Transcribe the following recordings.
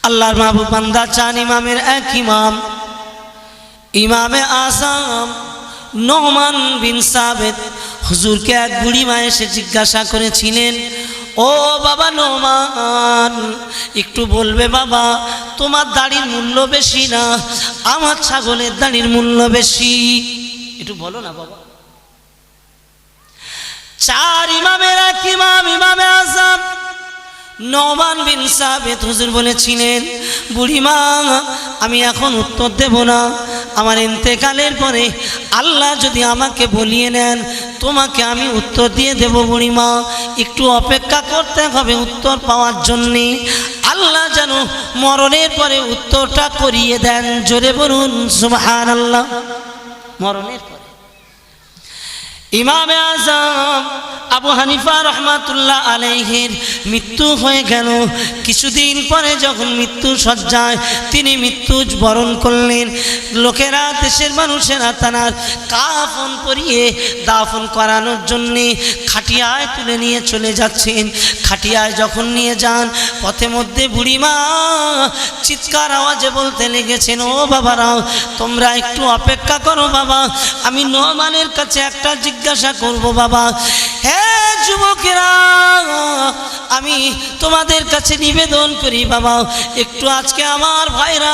আল্লাহর মাহবুব বান্দা চান ইমামের এক ইমাম ইমামে আযম নোমান বিন সাবিত হুজুরকে এক বুড়ি মা এসে জিজ্ঞাসা করেছিলেন, ও বাবা নোমান, একটু বলবে বাবা তোমার দাড়ির মূল্য বেশি না আমার ছাগলের দাড়ির মূল্য বেশি? একটু বলো না বাবা। চার ইমামের এক ইমাম ইমামে আযম নোমান বিন সাবিত হুজুর বলেছিলেন, বুড়িমা আমি এখন উত্তর দেব না, আমার ইন্তেকালের পরে আল্লাহ যদি আমাকে বলিয়ে নেন তোমাকে আমি উত্তর দিয়ে দেব বুড়িমা, একটু অপেক্ষা করতে হবে উত্তর পাওয়ার জন্যে। আল্লাহ যেন মরণের পরে উত্তরটা করিয়ে দেন, জোরে বলুন সুবহানাল্লাহ। মরণের পরে ইমামে আযম আবু হানিফা রহমাতুল্লাহ আলাইহির মৃত্যু হয়ে গেল। কিছুদিন পরে যখন মৃত্যু সজ্জায় তিনি মৃত্যু বরণ করলেন, লোকেরা দেশের মানুষেরা তানার কাফন পরিয়ে দাফন করানোর জন্যে খাটিয়ায় তুলে নিয়ে চলে যাচ্ছেন। খাটিয়ায় যখন নিয়ে যান পথে মধ্যে বুড়িমা চিৎকার আওয়াজে বলতে লেগেছেন, ও বাবারা তোমরা একটু অপেক্ষা করো বাবা, আমি নোমানের কাছে একটা জিজ্ঞাসা করব বাবা। হ্যাঁ যুবকেরা, আমি তোমাদের কাছে নিবেদন করি বাবা, একটু আজকে আমার ভাইরা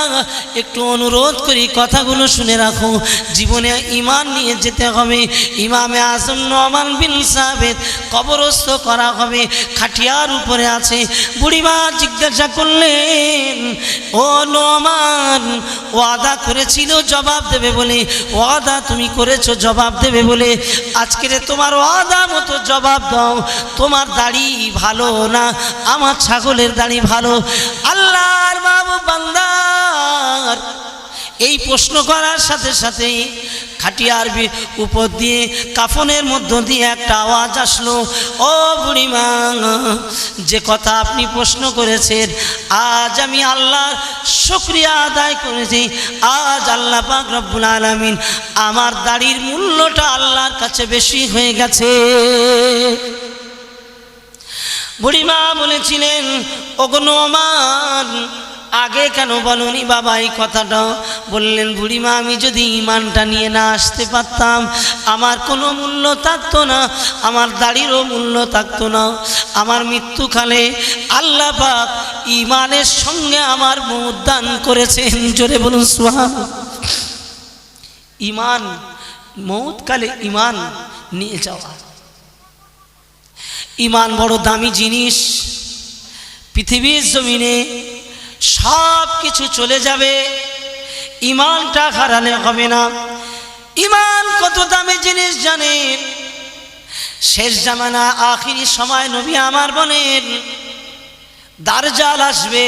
একটু অনুরোধ করি কথাগুলো শুনে রাখো, জীবনে ঈমান নিয়ে যেতে হবে। ইমামে আযম নোমান বিন সাবিত কবরস্থ করা হবে, খাটিয়ার উপরে আছে। বুড়িমা জিজ্ঞাসা করলেন, ও নোমান ওয়াদা করেছিল জবাব দেবে বলে, ওয়াদা তুমি করেছো জবাব দেবে বলে, আজকের তোমার ওয়াদা মতো জবাব দাও, তোমার দাড়ি ভালো না আমার ছাগলের দাড়ি ভালো? আল্লাহর মাহবুব বান্দার এই প্রশ্ন করার সাথে সাথে খাটিয়ার উপর দিয়ে কাফনের মধ্য দিয়ে একটা আওয়াজ আসলো, ও বুড়িমা যে কথা আপনি প্রশ্ন করেছেন আজ আমি আল্লাহর শুকরিয়া আদায় করেছি, আজ আল্লাহ পাক রব্বুল আলামিন আমার দাড়ির মূল্যটা আল্লাহর কাছে বেশি হয়ে গেছে। বুড়িমা বলেছিলেন, ওগো নোমান আগে কেন বলনি বাবা এই কথাটা? বললেন, বুড়িমা আমি যদি ঈমানটা নিয়ে না আসতে পারতাম আমার কোনো মূল্য থাকতো না, আমার দাড়িরও মূল্য থাকতো না। আমার মৃত্যুকালে আল্লাহ পাক ঈমানের সঙ্গে আমার মওত দান করেছেন, জোরে বলুন সুবহানাল্লাহ। ঈমান মওতকালে ঈমান নিয়ে যাওয়া, ঈমান বড় দামি জিনিস। পৃথিবীর জমিনে সব কিছু চলে যাবে, ঈমানটা হারালে হবে না। ঈমান কত দামি জিনিস জানেন? শেষ জামানা আখিরি সময় নবী আমার বলেন দাজ্জাল আসবে,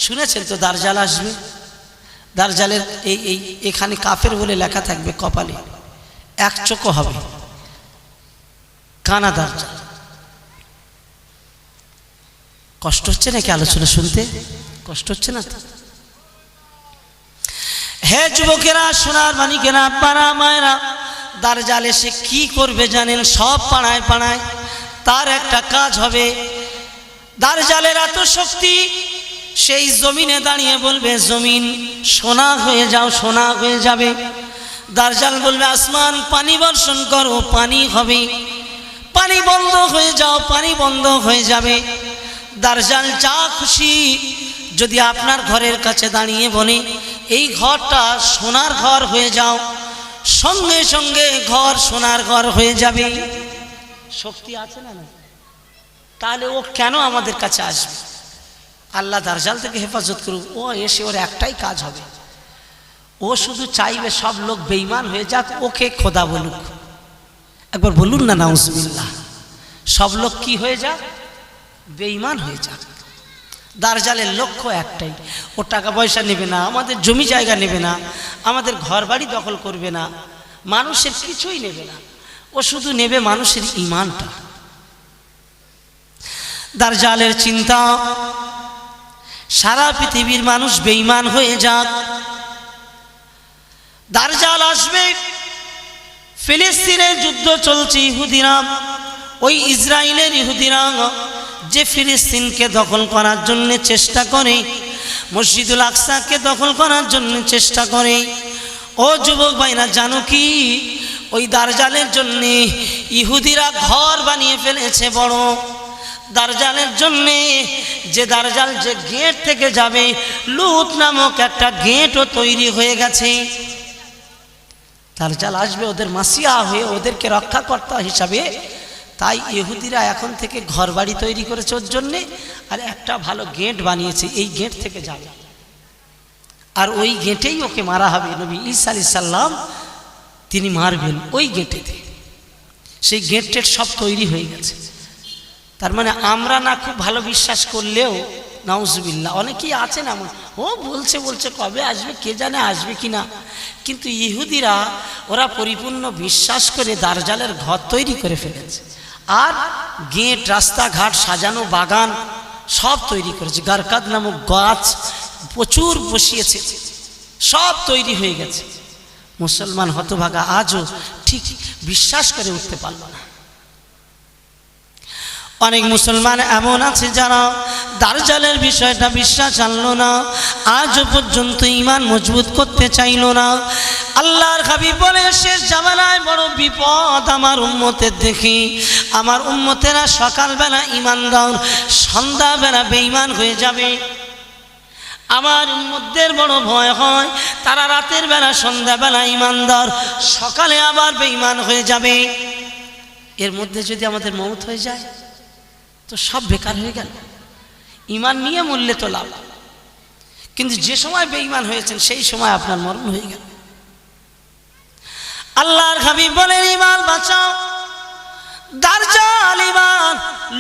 শুনেছেন তো দাজ্জাল আসবে? দাজ্জালের এই এখানে কাফের বলে লেখা থাকবে কপালে, এক চোখও হবে, কানা দাজ্জাল। কষ্ট হচ্ছে নাকি আলোচনা শুনতে? কষ্ট হচ্ছে না তো? হে যুবকেরা, সোনার মানিকেরা, আব্বারা মায়েরা, দাজ্জাল এসে কি করবে জানেন? সব পাড়ায় পাড়ায় তার একটা কাজ হবে। দাজ্জালের এত শক্তি, সেই জমিনে দাঁড়িয়ে বলবে জমিন সোনা হয়ে যাও, সোনা হয়ে যাবে। দাজ্জাল বলবে আসমান পানি বর্ষণ করো, পানি হবে। পানি বন্ধ হয়ে যাও, পানি বন্ধ হয়ে যাবে। দাজ্জাল যা খুশি যদি আপনার ঘরের কাছে দাঁড়িয়ে বলে এই ঘরটা সোনার ঘর হয়ে যাও, সঙ্গে সঙ্গে ঘর সোনার ঘর হয়ে যাবে। শক্তি আছে না? তাহলে ও কেন আমাদের কাছে আসবে? আল্লাহ দাজ্জাল থেকে হেফাজত করুক। ও এসে ওর একটাই কাজ হবে, ও শুধু চাইবে সব লোক বেঈমান হয়ে যাক, ওকে খোদা বলুক। একবার বলুন না নাউজুবিল্লাহ। সব লোক কি হয়ে যাক? বেঈমান হয়ে যাক। দাজ্জালের লক্ষ্য একটাই, ও টাকা পয়সা নেবে না, আমাদের জমি জায়গা নেবে না, আমাদের ঘর বাড়ি দখল করবে না, মানুষের কিছুই নেবে না, ও শুধু নেবে মানুষের ঈমানটা। দাজ্জালের চিন্তা সারা পৃথিবীর মানুষ বেঈমান হয়ে যাক। দাজ্জাল আসবে, ফিলিস্তিনের যুদ্ধ চলছে, ইহুদিরা, ওই ইসরায়েলের ইহুদিরা যে ফিলিস্তিনকে দখল করার জন্য চেষ্টা করে, মসজিদুল আকসাকে দখল করার জন্য চেষ্টা করে। ও যুবক ভাইরা, জানো কি ওই দাজ্জালের জন্যে ইহুদিরা ঘর বানিয়ে ফেলেছে বড়। দাজ্জালের জন্যে যে দাজ্জাল যে গেট থেকে যাবে, লুত নামক একটা গেটও তৈরি হয়ে গেছে। দাজ্জাল আসবে ওদের মাসিয়া হয়ে, ওদেরকে রক্ষাকর্তা হিসাবে। তাই ইহুদিরা এখন থেকে ঘর বাড়ি তৈরি করেছে ওর জন্যে, আর একটা ভালো গেট বানিয়েছে, এই গেট থেকে যাবে। আর ওই গেটেই ওকে মারা হবে। নবী ঈসা আলাইহিস সালাম তিনি মারবেন ওই গেটেতে। সেই গেটের সব তৈরি হয়ে গেছে। তার মানে আমরা না খুব ভালো বিশ্বাস করলেও, নাউজুবিল্লাহ, অনেকেই আছেন এমন, ও বলছে কবে আসবে কে জানে, আসবে কি না। কিন্তু ইহুদিরা ওরা পরিপূর্ণ বিশ্বাস করে দাজ্জালের ঘর তৈরি করে ফেলেছে। আর গেট, রাস্তাঘাট সাজানো, বাগান সব তৈরি করেছে। গারকাদ নামক গাছ প্রচুর বসিয়েছে, সব তৈরি হয়ে গেছে। মুসলমান হতভাগা আজও ঠিক বিশ্বাস করে উঠতে পারল না। অনেক মুসলমান এমন আছে যারা দাজ্জালের বিষয়টা বিশ্বাস আনলো না, আজও পর্যন্ত ঈমান মজবুত করতে চাইল না। আল্লাহর হাবিব বলে, শেষ জামানায় বড় বিপদ আমার উম্মতের দেখি। আমার উম্মতেরা সকালবেলা ঈমানদার, সন্ধ্যাবেলা বেঈমান হয়ে যাবে। আমার উম্মতদের বড় ভয় হয়, তারা রাতের বেলা সন্ধ্যাবেলা ঈমানদার, সকালে আবার বেঈমান হয়ে যাবে। এর মধ্যে যদি আমাদের মওত হয়ে যায় তো সব বেকার হয়ে গেল। ঈমান নিয়ে মরলে তো লাভ, কিন্তু যে সময় বেঈমান হয়েছেন সেই সময় আপনার মরণ হয়ে গেল। আল্লাহর হাবিব বলেন, ঈমান বাঁচাও। দাজ্জাল ঈমান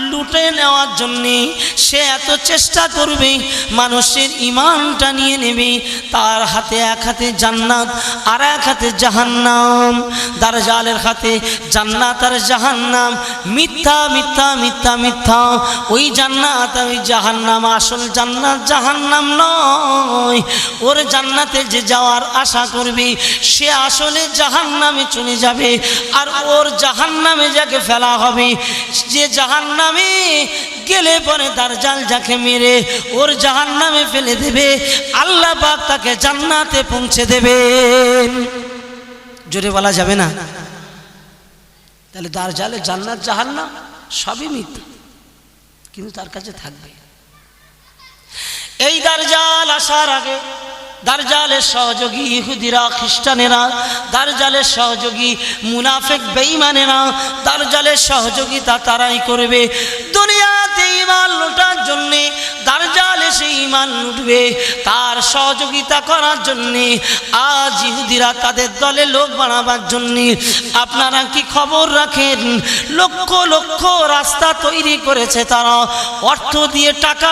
লুটে নেওয়ার জন্যে সে এত চেষ্টা করবে, মানুষের ঈমানটা নিয়ে নেবে। তার হাতে এক হাতে জান্নাত আর এক হাতে জাহান্নাম। দাজ্জালের হাতে জান্নাত আর জাহান্নাম, মিথ্যা মিথ্যা মিথ্যা মিথ্যা। ওই জান্নাত ওই জাহান্নাম আসল জান্নাত জাহান্নাম নয়। ওর জান্নাতে যে যাওয়ার আশা করবে সে আসলে জাহান্নামে চলে যাবে। আর ওর জাহান্নামে যাকে ফেলা হবে, যে জাহান্নামে গেলে পরে দাজ্জাল যাকে মেরে ওর জাহান্নামে ফেলে দেবে, আল্লাহ পাক তাকে জান্নাতে পৌঁছে দেবেন। জোরে বলা যাবে না? তাহলে দাজ্জালের জান্নাত জাহান্নাম সবই মিথ্যা, কিন্তু তার কাছে থাকবে। এই দাজ্জাল আসার আগে দাজ্জালের সহযোগী ইহুদিরা, খ্রিস্টানেরা, দাজ্জালের সহযোগী মুনাফিক বেঈমানেরা, দাজ্জালের সহযোগিতা তারাই করবে। দুনিয়াতে ঈমান লুটার জন্যে দাজ্জাল এসে ঈমান লুটবে, তার সহযোগিতা করার জন্যে আজ ইহুদিরা তাদের দলে লোক বানাবার জন্যে। আপনারা কি খবর রাখেন, লক্ষ লক্ষ রাস্তা তৈরি করেছে তারা, অর্থ দিয়ে টাকা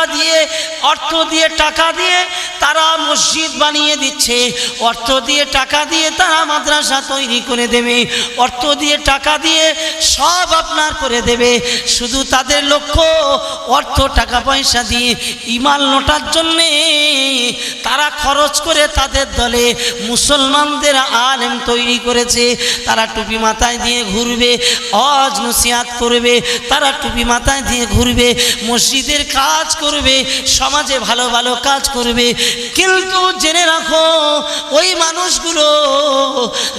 দিয়ে তারা মসজিদ বানিয়ে দিচ্ছে, অর্থ দিয়ে টাকা দিয়ে তারা মাদ্রাসা তৈরি করে দেবে, অর্থ দিয়ে টাকা দিয়ে সব আপনার করে দেবে। শুধু তাদের লক্ষ্য অর্থ টাকা পয়সা দিয়ে ঈমান লোটার জন্যে তারা খরচ করে তাদের দলে মুসলমানদের আলেম তৈরি করেছে। তারা টুপি মাথায় দিয়ে ঘুরবে, ওয়াজ নসিহত করবে, তারা টুপি মাথায় দিয়ে ঘুরবে, মসজিদের কাজ করবে, সমাজে ভালো ভালো কাজ করবে। কিন্তু জেনে রাখো, ওই মানুষগুলো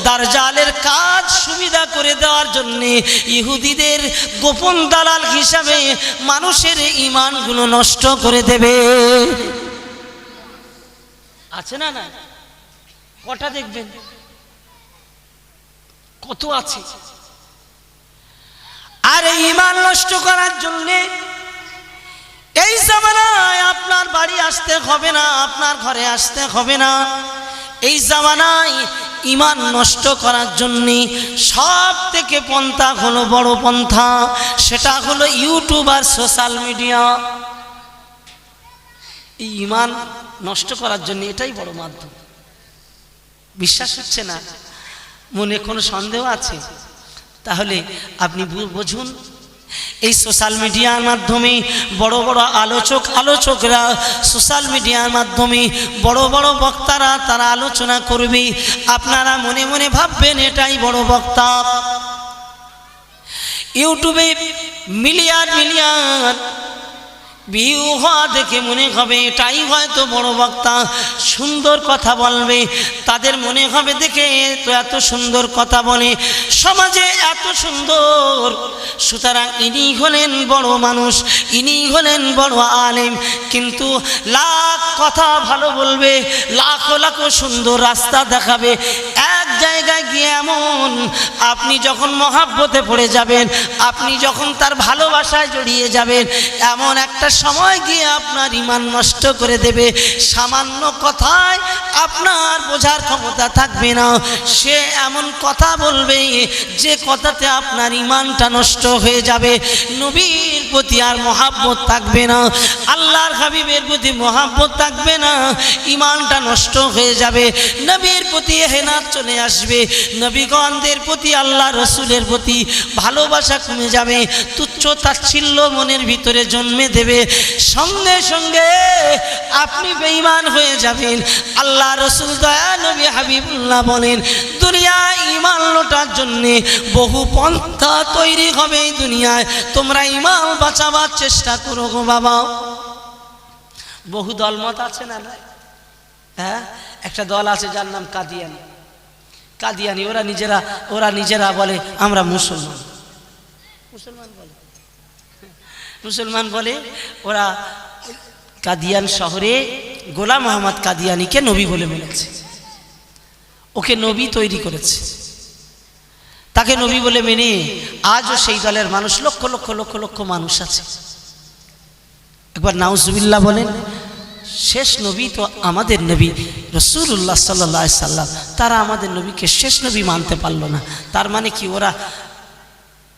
দাজ্জালের কাজ সুবিধা করে দেওয়ার জন্যে ইহুদিদের গোপন দালাল হিসাবে মানুষের ঈমানগুলো নষ্ট করে দেবে। আছে না? না কটা দেখবেন, কত আছে। আর ঈমান নষ্ট করার জন্যে এই জামানায় আপনার বাড়ি আসতে হবে না, আপনার ঘরে আসতে হবে না। এই জামানায় ঈমান নষ্ট করার জন্যে সব থেকে পন্থা হলো, বড় পন্থা, সেটা হলো ইউটিউব আর সোশ্যাল মিডিয়া। এই ঈমান নষ্ট করার জন্য এটাই বড় মাধ্যম। বিশ্বাস হচ্ছে না, মনে কোনো সন্দেহ আছে? তাহলে আপনি বুঝুন, এই সোশ্যাল মিডিয়ার মাধ্যমে বড় বড় আলোচকরা সোশ্যাল মিডিয়ার মাধ্যমে বড় বড় বক্তারা তারা আলোচনা করবে। আপনারা মনে মনে ভাববেন এটাই বড় বক্তা। ইউটিউবে মিলিয়ন মিলিয়ন ভিউ হওয়া দেখে মনে হবে এটাই হয়তো বড় বক্তা, সুন্দর কথা বলবে, তাদের মনে হবে দেখে তো এত সুন্দর কথা বলে, সমাজে এত সুন্দর, সুতরাং ইনি হলেন বড় মানুষ, ইনি হলেন বড় আলেম। কিন্তু লাখ কথা ভালো বলবে, লাখো লাখো সুন্দর রাস্তা দেখাবে, এক জায়গায় গিয়ে এমন আপনি যখন মহাব্বতে পড়ে যাবেন, আপনি যখন তার ভালোবাসায় জড়িয়ে যাবেন, এমন একটা সময় গিয়ে আপনার ঈমান নষ্ট করে দেবে। সামান্য কথায় আপনার বোঝার ক্ষমতা থাকবে না, সে এমন কথা বলবে যে কথাতে আপনার ঈমানটা নষ্ট হয়ে যাবে, নবীর প্রতি আর মহাব্বত থাকবে না, আল্লাহর হাবিবের প্রতি মহাব্বত থাকবে না, ঈমানটা নষ্ট হয়ে যাবে, নবীর প্রতি হেনাত চলে আসবে, নবীগণদের প্রতি আল্লাহ রসুলের প্রতি ভালোবাসা কমে যাবে, তুচ্ছ তাচ্ছিল্য মনের ভিতরে জন্মে দেবে, সঙ্গে সঙ্গে আপনি বেঈমান হয়ে যাবেন। আল্লাহ রসুল দয়া নবী হাবিবুল্লাহ বলেন, দুনিয়ায় ঈমান লোটার জন্যে বহু পন্থা তৈরি হবে এই দুনিয়ায়, তোমরা ঈমান বাঁচাবার চেষ্টা করো গো বাবা। বহু দলমত আছে না? হ্যাঁ, একটা দল আছে যার নাম কাদিয়ানি। কাদিয়ানি ওরা নিজেরা বলে আমরা মুসলমান, মুসলমান বলে। ওরা কাদিয়ান শহরে গোলাম মোহাম্মদ কাদিয়ানিকে নবী বলে মেনেছে, ওকে নবী তৈরি করেছে, তাকে নবী বলে মেনে আজও সেই দলের মানুষ লক্ষ লক্ষ লক্ষ লক্ষ মানুষ আছে। একবার নাউজুবিল্লাহ বলেন, শেষ নবী তো আমাদের নবী রাসূলুল্লাহ সাল্লাল্লাহু আলাইহি সাল্লাম, তারা আমাদের নবীকে শেষ নবী মানতে পারলো না। তার মানে কি ওরা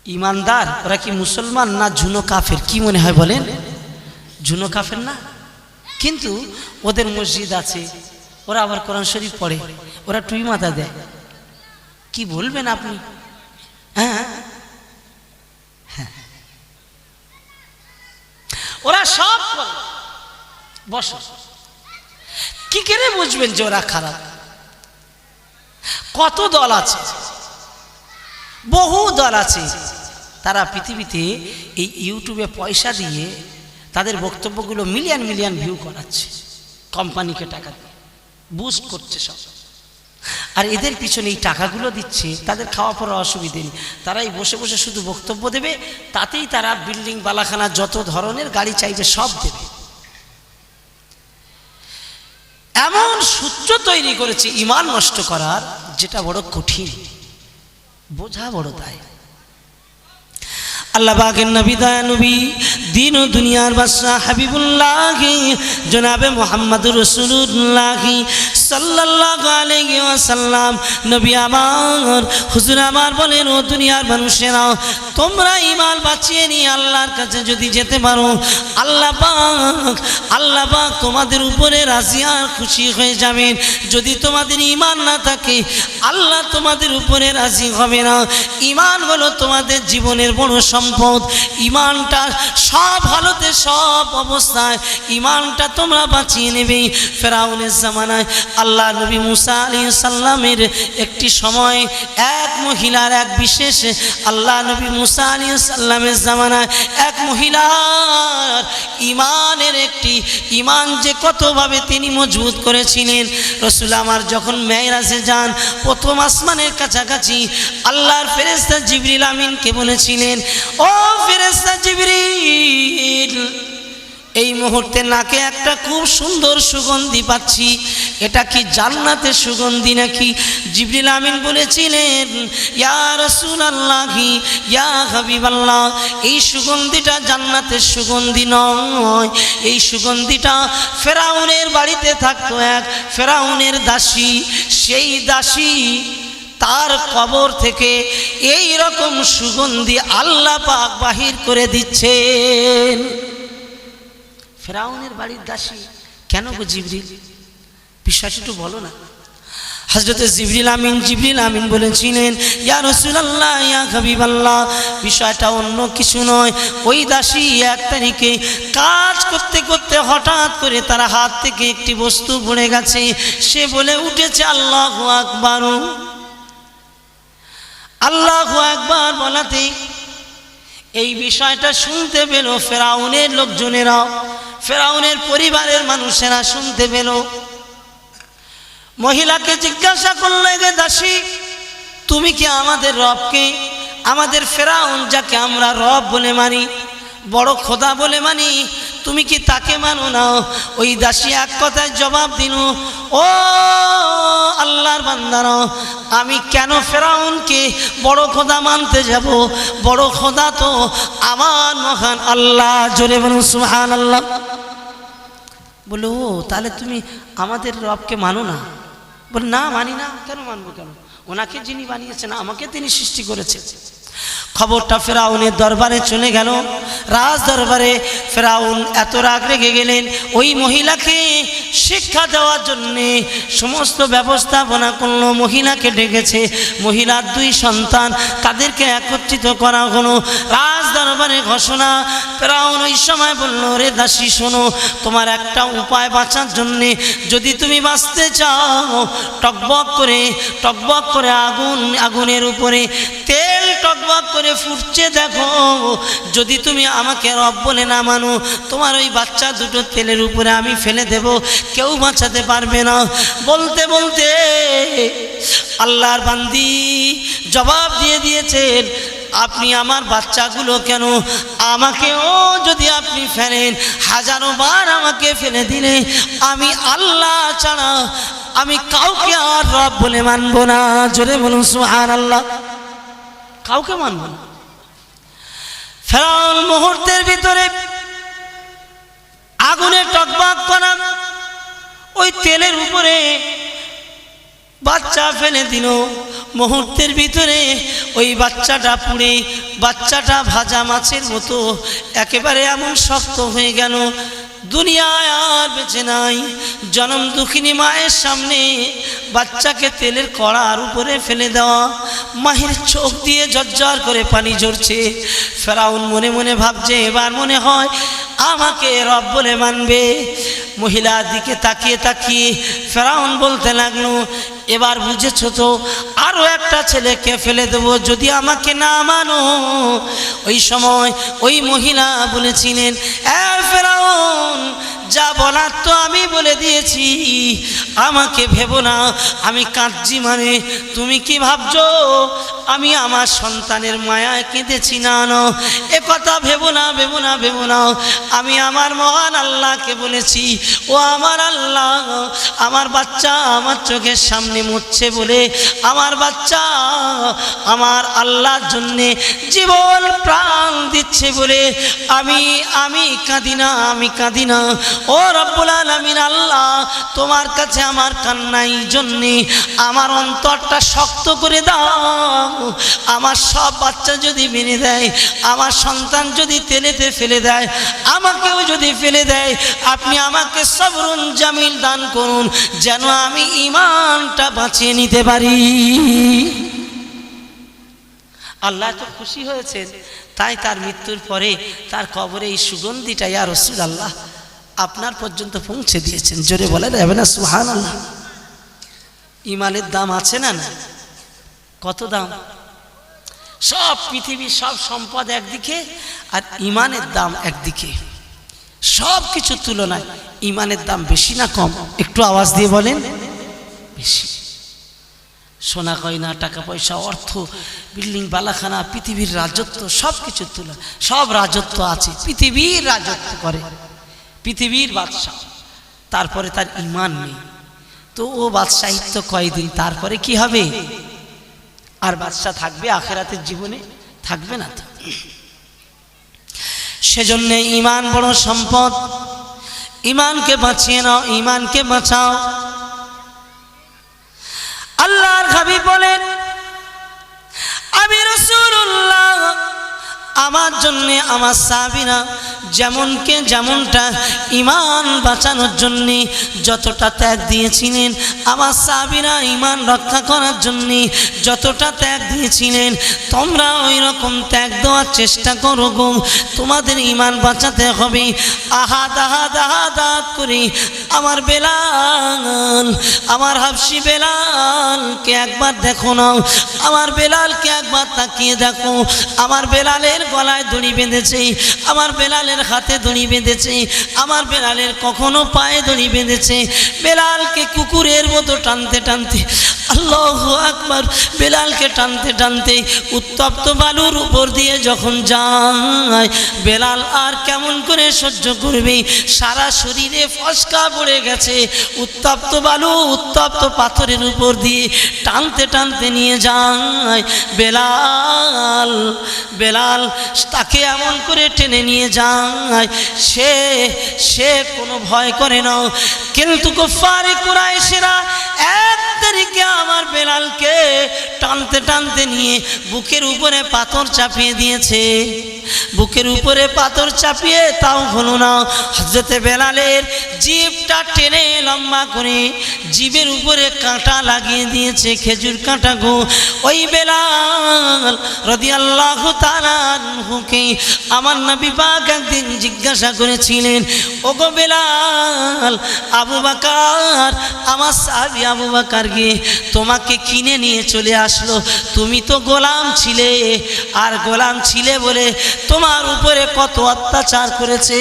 ইমানদার? ওরা কি মুসলমান না ঝুনো কাফের? কি মনে হয় বলেন? ঝুনো কাফের না? কিন্তু ওদের মসজিদ আছে, ওরা আবার কোরআন শরীফ পড়ে, ওরা টুই মাথা দেয়। কি বলবেন আপনি? হ্যাঁ, ওরা সব বস, কি করে বুঝবেন যে ওরা খারাপ? কত দল আছে, বহু দল আছে, তারা পৃথিবীতে এই ইউটিউবে পয়সা দিয়ে তাদের বক্তব্যগুলো মিলিয়ন মিলিয়ন ভিউ করাচ্ছে, কোম্পানিকে টাকা দিয়ে বুস্ট করছে সব। আর এদের পিছনে এই টাকাগুলো দিচ্ছে, তাদের খাওয়া পড়া অসুবিধে নেই, তারাই বসে বসে শুধু বক্তব্য দেবে, তাতেই তারা বিল্ডিং বালাখানা যত ধরনের গাড়ি চাইবে সব দেবে। এমন সূত্র তৈরি করেছে ঈমান নষ্ট করার, যেটা বড় কঠিন, বোঝা বড় দায়। আল্লাহ পাকের নবী দয়া নবী দিন ও দুনিয়ার বাদশাহ হাবিবুল্লাহ জনাবে মুহাম্মদুর রাসূলুল্লাহ সাল্লাল্লাহু আলাইহি ওয়াসাল্লাম নবী আমার, হুজুর আমার বলেন, ও দুনিয়ার মানুষেরা, তোমরা ঈমান বাঁচিয়ে নিয়ে আল্লাহর কাছে যদি যেতে পারো, আল্লাহ পাক তোমাদের উপরে রাজি আর খুশি হয়ে যাবেন। যদি তোমাদের ঈমান না থাকে, আল্লাহ তোমাদের উপরে রাজি হবে না। ঈমান হলো তোমাদের জীবনের বড় সম্পদ। ঈমানটা সব হালতে, সব অবস্থায় ঈমানটা তোমরা বাঁচিয়ে নেবে। ফেরাউনের জামানায় আল্লাহ নবী মুসা আলাইহিস সালামের একটি সময় এক মহিলার, এক বিশেষ আল্লাহ নবী মুসা আলাইহিস সালামের জামানায় এক মহিলার ঈমানের একটি ঈমান যে কতভাবে তিনি মজবুত করেছিলেন। রাসূল আমার যখন মেরাজে যান, প্রথম আসমানের কাছাকাছি আল্লাহর ফেরেশতা জিবরিল আমিনকে বলেছিলেন, ও ফেরেশতা জিবরিল, এই মুহূর্তে নাকে একটা খুব সুন্দর সুগন্ধি পাচ্ছি, এটা কি জান্নাতের সুগন্ধি নাকি? জিবরিল আমিন বলেছিলেন, ইয়া রাসূলুল্লাহ, ইয়া হাবিবাল্লাহ, এই সুগন্ধিটা জান্নাতের সুগন্ধি নয়, এই সুগন্ধিটা ফেরাউনের বাড়িতে থাকতো এক ফেরাউনের দাসী, সেই দাসী তার কবর থেকে এই রকম সুগন্ধি আল্লাহ পাক বাহির করে দিচ্ছেন। ফেরাউনের বাড়ির দাসী কেন গো জিবরিল? বিষয়টা একটু বলো না। হযরত জিবরিল আমিন বলেছিলেন, ইয়া রাসূলুল্লাহ, ইয়া হাবিবাল্লাহ, বিষয়টা অন্য কিছু নয়। ওই দাসী এক তারিখে কাজ করতে করতে হঠাৎ করে তার হাত থেকে একটি বস্তু পড়ে গেছে। সে বলে উঠেছে, আল্লাহু আকবার। আল্লাহু আকবার বলাতে এই বিষয়টা শুনতে পেল ফেরাউনের লোকজনেরা, ফেরাউনের পরিবারের মানুষেরা শুনতে পেল। মহিলাকে জিজ্ঞাসা করলো, গে দাসী, তুমি কি আমাদের রবকে, আমাদের ফেরাউন যাকে আমরা রব বলে মানি, বড় খোদা বলে মানি, তুমি কি তাকে মানো না? ওই দাসী এক কথায় জবাব দিল, ও আল্লাহর বান্দারা, আমি কেন ফেরাউনকে বড় খোদা মানতে যাব? বড় খোদা তো আমার মহান আল্লাহ। জোরে বলুন সুবহানাল্লাহ। বলো, তাহলে তুমি আমাদের রবকে মানো না? বলে না, মানি না। কেন মানবো? কেন? ওনাকে যিনি বানিয়েছেন, আমাকে তিনি সৃষ্টি করেছেন। খবরটা ফেরাউনের দরবারে চলে গেল, রাজ দরবারে। ফেরাউন এত রাগ রেগে গেলেন, ওই মহিলাকে শিক্ষা দেওয়ার জন্যে সমস্ত ব্যবস্থাপনা করলো। মহিলাকে ডেকেছে, মহিলার 2 সন্তান, তাদেরকে একত্রিত করা হলো। রাজ দরবারে ঘোষণা। ফেরাউন ওই সময় বলল, রে দাসী শোনো, তোমার একটা উপায় বাঁচার জন্যে, যদি তুমি বাঁচতে চাও, টকবক করে আগুনের উপরে তেল টকবক করে ফুটছে দেখো। যদি তুমি আমাকে রব বলে না মানো, তোমার ওই বাচ্চা দুটো তেলের উপরে আমি ফেলে দেব, কেউ বাঁচাতে পারবে না। বলতে বলতে আল্লাহর বান্দি জবাব দিয়ে দিয়েছেন, আপনি আমার বাচ্চাগুলো কেন, আমাকেও যদি আপনি ফেলেন, 1000 বার আমাকে ফেলে দিলে, আমি আল্লাহ ছাড়া আমি কাউকে আর রব বলে মানব না। জোরে বলুন সুবহানাল্লাহ। কাউকে মানব না। ফেরাউন মুহূর্তের ভিতরে আগুনে টকবক করা ওই তেলের উপরে বাচ্চা ফেলে দিল। মুহূর্তের ভিতরে ওই বাচ্চাটা পুড়ে, বাচ্চাটা ভাজা মাছের মতো একেবারে এমন শক্ত হয়ে গেল, দুনিয়ায় আর বেঁচে নাই। জনম দুঃখিনী মায়ের সামনে বাচ্চাকে তেলের কড়ার উপরে ফেলে দেওয়া, মায়ের চোখ দিয়ে ঝরঝর করে পানি ঝরছে। ফেরাউন মনে মনে ভাবছে, এবার মনে হয় আমাকে রব বলে মানবে। মহিলার দিকে তাকিয়ে তাকিয়ে ফেরাউন বলতে লাগলো, এবার বুঝেছো তো, আরও একটা ছেলেকে ফেলে দেবো যদি আমাকে না মানো। ওই সময় ওই মহিলা বলেছিলেন, ফেরাউন, যা বলার তো আমি বলে দিয়েছি, আমাকে ভেবো না আমি কাঁদছি। মানে তুমি কি ভাবছো আমি আমার সন্তানের মায়ায় কেঁদেছি? না না, এ কথা ভেবো না, ভেবো না, ভেবো না। আমি আমার মহান আল্লাহকে বলেছি, ও আমার আল্লাহ, আমার বাচ্চা আমার চোখের সামনে মরছে বলে, আমার বাচ্চা আমার আল্লাহর জন্যে জীবন প্রাণ দিচ্ছে বলে আমি কাঁদি না, আমি কাঁদি না। ও রব্বুল আলামিন আল্লাহ, তোমার কাছে আমার কান্নাই জন্যে আমার অন্তরটা শক্ত করে দাও। আমার সব বাচ্চা যদি মেরে দেয়, আমার সন্তান যদি তেলেতে ফেলে দেয়, আমাকেও যদি ফেলে দেয়, আপনি আমাকে সবরুন জামিল দান করুন, যেন আমি ঈমানটা বাঁচিয়ে নিতে পারি। আল্লাহ তো খুশি হয়েছেন, তাই তার মৃত্যুর পরে তার কবরে এই সুগন্ধিটা ইয়া রাসূলুল্লাহ আপনার পর্যন্ত পৌঁছে দিয়েছেন। জোরে বলেন না সুবহানাল্লাহ। ঈমানের দাম আছে না? না, কত দাম? সব পৃথিবীর সব সম্পদ একদিকে, আর ঈমানের দাম একদিকে। সব কিছুর তুলনায় ঈমানের দাম বেশি না কম? একটু আওয়াজ দিয়ে বলেন। বেশি। সোনা গয়না, টাকা পয়সা, অর্থ, বিল্ডিং, বালাখানা, পৃথিবীর রাজত্ব, সব কিছুর তুলনায় সব রাজত্ব আছে, পৃথিবীর রাজত্ব করে, পৃথিবীর বাদশাহ, তারপরে তার ঈমান নেই। তো ও বাদশাহিত্ব কয়দিন, তারপরে কি হবে? আর বাদশাহ থাকবে আখিরাতের জীবনে? থাকবে না। সেজন্য ঈমান বড় সম্পদ। ঈমানকে বাঁচিয়ে নাও, ঈমানকে বাঁচাও। আল্লাহর হাবিব বলেন, আমি রাসূলুল্লাহ, আমার জন্যে আমার সাহাবীরা যেমনটা ঈমান বাঁচানোর জন্যে যতটা ত্যাগ দিয়েছিলেন, আমার সাহাবীরা ঈমান রক্ষা করার জন্যে যতটা ত্যাগ দিয়েছিলেন, তোমরা ওই রকম ত্যাগ দেওয়ার চেষ্টা করো গো। তোমাদের ঈমান বাঁচাতে হবে। আহাদ আহাদ আহাদ আহাদ করে আমার বেলাল, আমার হাবশি বেলালকে একবার দেখো না, আমার বেলালকে একবার তাকিয়ে দেখো। আমার বেলালের গলায় দড়ি বেঁধেছে, আমার বেলালের হাতে দড়ি বেঁধেছে, আমার বেলালের কখনো পায়ে দড়ি বেঁধেছে। বেলালকে কুকুরের মতো টানতে টানতে, আল্লাহু আকবার, বেলালকে টানতে টানতে উত্তপ্ত বালুর উপর দিয়ে যখন যায়, বেলাল আর কেমন করে সহ্য করবে, সারা শরীরে ফসকা পড়ে গেছে। উত্তপ্ত বালু, উত্তপ্ত পাথরের উপর দিয়ে টানতে টানতে নিয়ে যায় বেলাল। বেলাল তাকে এমন করে টেনে নিয়ে যায়, সে কোনো ভয় করে না। কিন্তু কুফারে কুরাইশেরা এক তারিখে আমার বেলালকে টানতে টানতে নিয়ে বুকের উপরে পাথর চাপিয়ে দিয়েছে। বুকের উপরে পাথর চাপিয়ে তাও হলো না। হযরতে বেলালের জিভটা টেনে লম্বা করে জিভের উপরে কাঁটা লাগিয়ে দিয়েছে, খেজুর কাঁটা গো। ওই বেলাল রাদিয়াল্লাহু তাআলা আনহুকে আমার নবী পাক একদিন জিজ্ঞাসা করেছিলেন, ওগো বেলাল, আবু বকর, আমার সাহাবী আবু বকর গিয়ে তোমাকে কিনে নিয়ে চলে আসলো, তুমি তো গোলাম ছিলে, আর গোলাম ছিলে বলে তোমার উপরে কত অত্যাচার করেছে,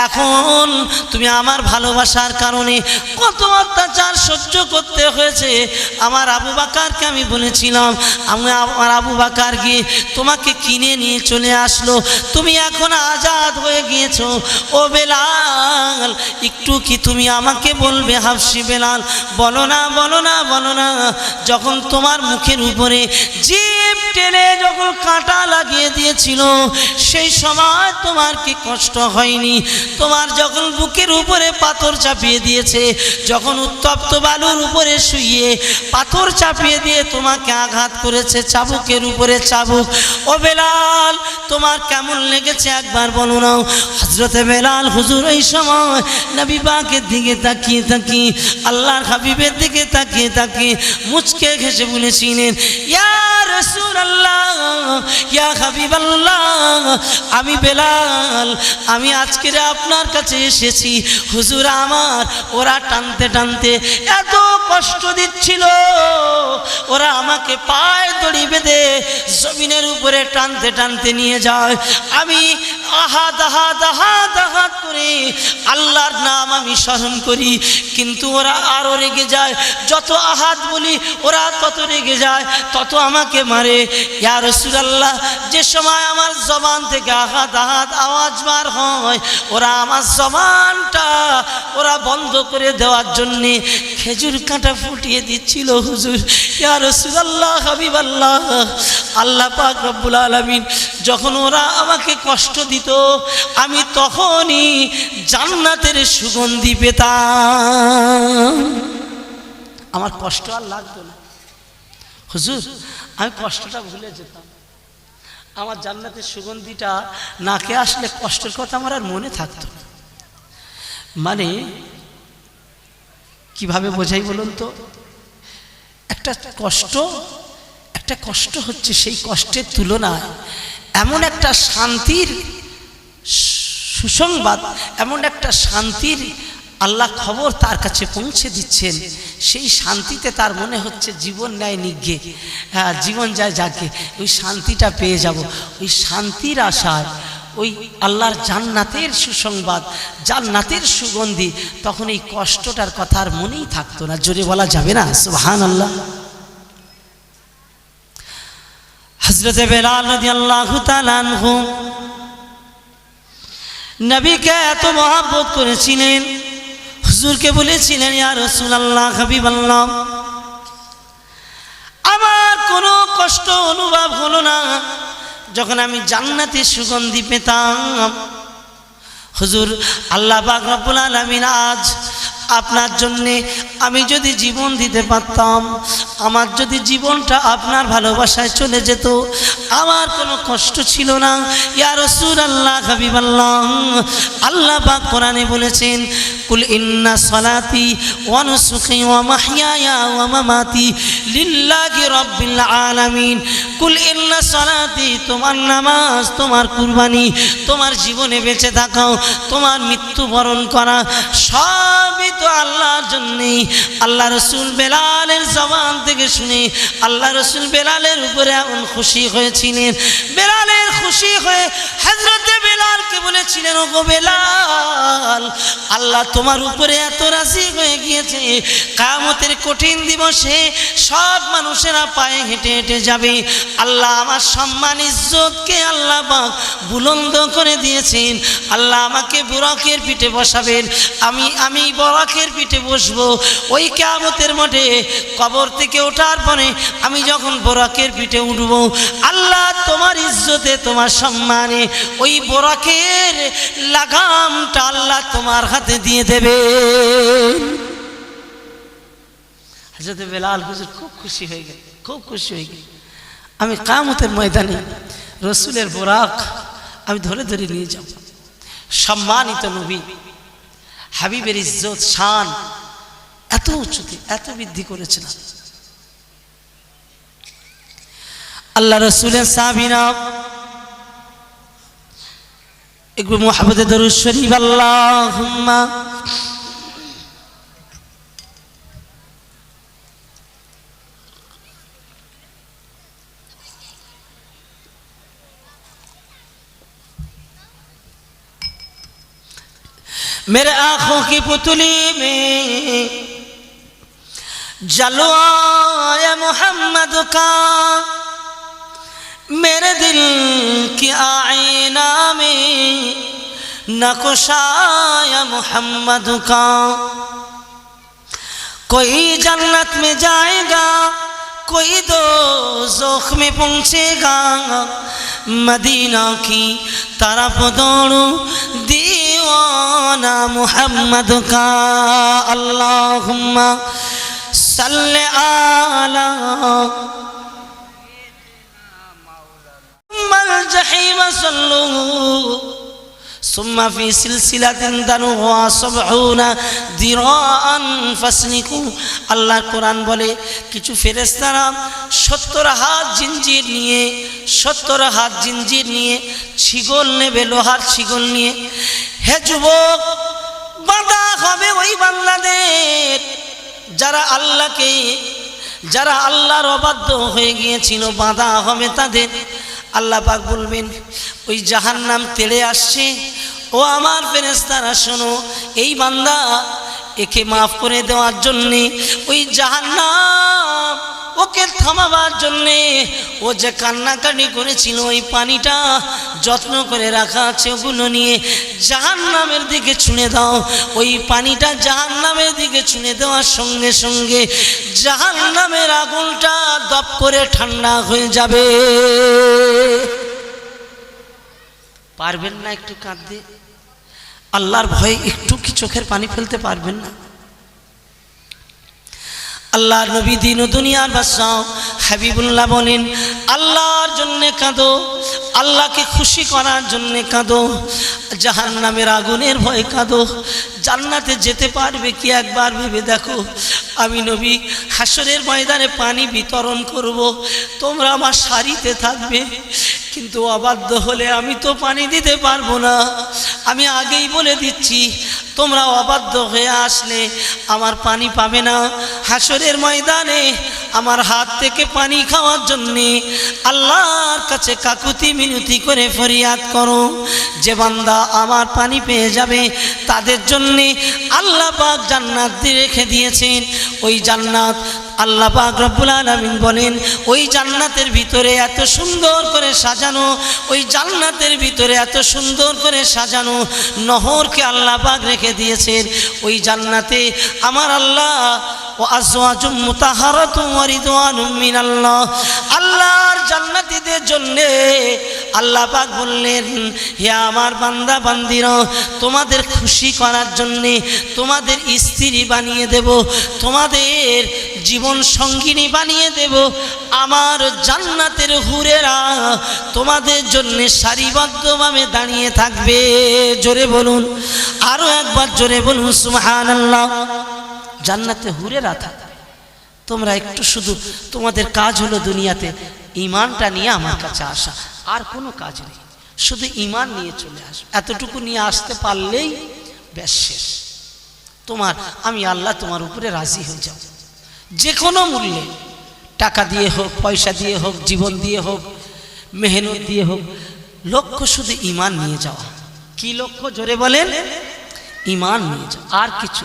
এখন তুমি আমার ভালোবাসার কারণে কত অত্যাচার সহ্য করতে হয়েছে। আমার আবু বকরকে আমি বলেছিলাম, আমার আবু বকর গিয়ে তোমাকে কিনে নিয়ে চলে আসলো, তুমি এখন আজাদ হয়ে গিয়েছো। ও বেলাল, একটু কি তুমি আমাকে বলবে? হাবশি বেলাল, বলো না, বলো না, বলো না, যখন তোমার মুখের উপরে জিভ টেনে যখন কাঁটা লাগিয়ে দিয়েছিল, সেই সময় তোমার কি কষ্ট হয়নি? তোমার যখন বুকের উপরে পাথর চাপিয়ে দিয়েছে, যখন উত্তপ্ত বালুর উপরে শুইয়ে পাথর চাপিয়ে দিয়ে তোমাকে আঘাত করেছে, চাবুকের উপরে চাবুক, ও বেলাল, তোমার কেমন লেগেছে একবার বলো না। হযরতে বেলাল হুজুর এই সময় নবী পাকের দিকে তাকিয়ে তাকিয়ে, আল্লাহর হাবিবের দিকে তাকিয়ে তাকিয়ে মুচকে ঘেসে বলেছিলেন, ইয়া রাসূলুল্লাহ, ইয়া হাবিবাল্লাহ, আমি বেলাল, আমি আজকে আপনার কাছে এসেছি। হুজুর, আমার ওরা টানতে টানতে এত কষ্ট দিচ্ছিল, ওরা আমাকে পায়ে দড়ি বেঁধে জমিনের উপরে টানতে টানতে নিয়ে যায়, আমি আহাদ আহাদ আহাদ আহাদ করে আল্লাহর নাম আমি স্মরণ করি, কিন্তু ওরা আরো রেগে যায়, যত আহাদ বলি ওরা তত রেগে যায়, তত আমাকে মারে। ইয়া রাসূলুল্লাহ, যে সময় আমার জবান থেকে আহাদ আহাদ আওয়াজ বার হয়, ওরা আমার জবানটা ওরা বন্ধ করে দেওয়ার জন্যে খেজুর কাঁটা ফুটিয়ে দিচ্ছিল। হুজুর, ইয়া রাসূলুল্লাহ, হাবিবাল্লাহ, আল্লাহ পাক রব্বুল আলামিন যখন ওরা আমাকে কষ্ট দিত, আমি তখনই জান্নাতের সুগন্ধি পেতাম, আমার কষ্ট আর লাগতো না। হুজুর, আমি কষ্টটা ভুলে যেতাম, আমার জান্নাতের সুগন্ধিটা নাকে আসলে কষ্টের কথা আমার আর মনে থাকতো না। মানে কিভাবে বোঝাই বলুন তো? একটা কষ্ট হচ্ছে, সেই কষ্টের তুলনায় এমন একটা শান্তির সুসংবাদ, এমন একটা শান্তির আল্লাহ খবর তার কাছে পৌঁছে দিচ্ছেন, সেই শান্তিতে তার মনে হচ্ছে জীবন নেয় নিজ্ঞে, হ্যাঁ জীবন যায় যাকে, ওই শান্তিটা পেয়ে যাব। ওই শান্তির আশায় ওই আল্লাহর জান্নাতের সুসংবাদ, জান্নাতের সুগন্ধি, তখন এই কষ্টটার কথা আর মনেই থাকতো না। জোরে বলা যাবে না সুবহানাল্লাহ। হযরতে বেলাল রাদিয়াল্লাহু তাআলা আনহু নবীকে এত মহব্বত করেছিলেন, হুজুরকে বলেছিলেন, ইয়া রাসূলুল্লাহ, হাবিবাল্লাহ, আমার কোনো কষ্ট অনুভব হলো না যখন আমি জান্নাতের সুগন্ধি পেতাম। হুজুর, আল্লাহ পাক রব্বুল আলামিন আজ আপনার জন্যে আমি যদি জীবন দিতে পারতাম, আমার যদি জীবনটা আপনার ভালোবাসায় চলে যেত, আমার কোনো কষ্ট ছিল না। ইয়া রাসূলুল্লাহ, হাবিবাল্লাহ, আল্লাহ পাক কোরআনে বলেছেন, কুল ইন্না সালাতি ওয়া নুসুকি ওয়া মাহইয়ায়া ওয়া মামাতি লিল্লাহি রাব্বিল আলামিন। কুল ইন্না সালাতি, তোমার নামাজ, তোমার কুরবানি, তোমার জীবনে বেঁচে থাকা, তোমার মৃত্যুবরণ করা, সবই তো আল্লাহর জন্যে। নেই। আল্লাহ রসুল বেলালের জবান থেকে শুনে আল্লাহ রসুল বেলালের উপরে এমন খুশি হয়েছিলেন। বেলালের খুশি হয়ে হযরতে বেলালকে বলেছিলেন, ওগো বেলাল, আল্লাহ তোমার উপরে এত রাজি হয়ে গিয়েছে, কিয়ামতের কঠিন দিবসে সব মানুষেরা পায়ে হেঁটে হেঁটে যাবে। আল্লাহ আমার সম্মান ইজ্জতকে আল্লাহ পাক বুলন্দ করে দিয়েছেন। আল্লাহ আমাকে বুরাকের পিঠে বসাবেন, আমি বুরাকের পিঠে বসবো। ওই কিয়ামতের মাঠে কবর থেকে ওঠার পরে আমি যখন বুরাকের পিঠে উঠব, আল্লাহ তোমার ইজ্জতে তোমার সম্মানে ওই বুরাকের লাগামটা আল্লাহ তোমার হাতে দিয়ে দেবে। হযরত বেলাল হুজুর খুব খুশি হয়ে গেল, খুব খুশি হয়ে গেল। আমি কিয়ামতের ময়দানে রসুলের বুরাক আমি ধরে ধরে নিয়ে যাব। সম্মানিত নবী হাবিবের ইজ্জত শান এত উচ্চতে এত বৃদ্ধি করেছেন। আল্লাহ রসুলের সাহাবীরা একটু মুহাব্বতে দরুদ শরীফ আল্লাহুম্মা मेरे आँखों की पुतली में जलवा आया मोहम्मद का, मेरे दिल की आईना में नक्शा आया मोहम्मद का। कोई जन्नत में जाएगा, कोई दोज़ख में पहुँचेगा, मदीना की तरफ दौड़ो दीवाना मोहम्मद का। अल्लाहुम्मा सल्ले अला मल जहीम सल्लू सुम्मा फी सिलसिलातिन दरुहा सबऊना दिराअन फासलिकू। আল্লাহ কোরআন বলে কিছু ফেরেশতারা 70 হাত জিঞ্জির নিয়ে 70 হাত জিঞ্জির নিয়ে ছিগল নেবে, লোহার ছিগল নিয়ে। হে যুবক, বাঁধা হবে ওই বান্দাদের যারা আল্লাহর অবাধ্য হয়ে গিয়েছিল, বাঁধা হবে তাদের। আল্লাহ পাক বলবেন, ওই জাহান্নাম তেড়ে আসছে, ও আমার ফেরেশতারা শোনো, এই বান্দা একে মাফ করে দেওয়ার জন্যে, ওই জাহান্নাম ওকে থামাবার জন্যে, ও যে কান্নাকাটি করেছিল ওই পানিটা যত্ন করে রাখা আছে, ওগুলো নিয়ে জাহান্নামের দিকে ছুঁড়ে দাও। ওই পানিটা জাহান্নামের দিকে ছুঁড়ে দেওয়ার সঙ্গে সঙ্গে জাহান্নামের আগুনটা দপ করে ঠান্ডা হয়ে যাবে। পারবেন না একটু কাঁদতে? আল্লাহর ভয়ে একটু কি চোখের পানি ফেলতে পারবেন না? আল্লাহর নবী দিন ও দুনিয়ার বাদশাহ হাবিবুল্লাহ বলেন, আল্লাহর জন্যে কাঁদো, আল্লাহকে খুশি করার জন্যে কাঁদো, জাহান্নামের আগুনের ভয়ে কাঁদো। জান্নাতে যেতে পারবে কি একবার ভেবে দেখো। আমি নবী হাসরের ময়দানে পানি বিতরণ করব, তোমরা আমার সারিতে থাকবে, কিন্তু অবাধ্য হলে আমি তো পানি দিতে পারবো না। আমি আগেই বলে দিচ্ছি, তোমরা অবাধ্য হয়ে আসলে আমার পানি পাবে না। হাসরের ময়দানে আমার হাত থেকে পানি খাওয়ার জন্যে আল্লাহর কাছে কাকুতি মিনতি করে ফরিয়াদ করো। যে বান্দা আমার পানি পেয়ে যাবে তাদের জন্যে আল্লাহ পাক জান্নাত রেখে দিয়েছেন। ওই জান্নাত আল্লাহ পাক রব্বুল আলামিন বলেন, ওই জান্নাতের ভিতরে এত সুন্দর করে সাজানো, ওই জান্নাতের ভিতরে এত সুন্দর করে সাজানো নহরকে আল্লাহ পাক রেখে দিয়েছেন। ওই জান্নাতে আমার আল্লাহ ও আজওয়াজুম মুতাহহারাতুম ওয়া রিদওয়ানুম মিনাল্লাহ, আল্লাহর জান্নাতীদের জন্য আল্লাহ পাক বললেন, হে আমার বান্দা বান্দিরা, তোমাদের খুশি করার জন্য তোমাদের স্ত্রী বানিয়ে দেব, তোমাদের জীবন সঙ্গিনী বানিয়ে দেব। আমার জান্নাতের হুরেরা তোমাদের জন্য সারিবদ্ধভাবে দাঁড়িয়ে থাকবে। জোরে বলুন, আরো একবার জোরে বলুন সুবহানাল্লাহ। জান্নাতে হুরেরা থাকবে, তোমরা একটু শুধু তোমাদের কাজ হলো দুনিয়াতে ঈমানটা নিয়ে আমার কাছে আসা, আর কোনো কাজ নেই, শুধু ঈমান নিয়ে চলে আসো। এতটুকু নিয়ে আসতে পারলেই ব্যাস শেষ। আমি আল্লাহ তোমার উপরে রাজি হয়ে যাব, যে কোনো মূল্যে, টাকা দিয়ে হোক, পয়সা দিয়ে হোক, জীবন দিয়ে হোক, মেহনত দিয়ে হোক। লক্ষ্য শুধু ঈমান নিয়ে যাওয়া। কি লক্ষ্য? জোরে বলেন। ঈমান নিয়ে যাওয়া, আর কিছু।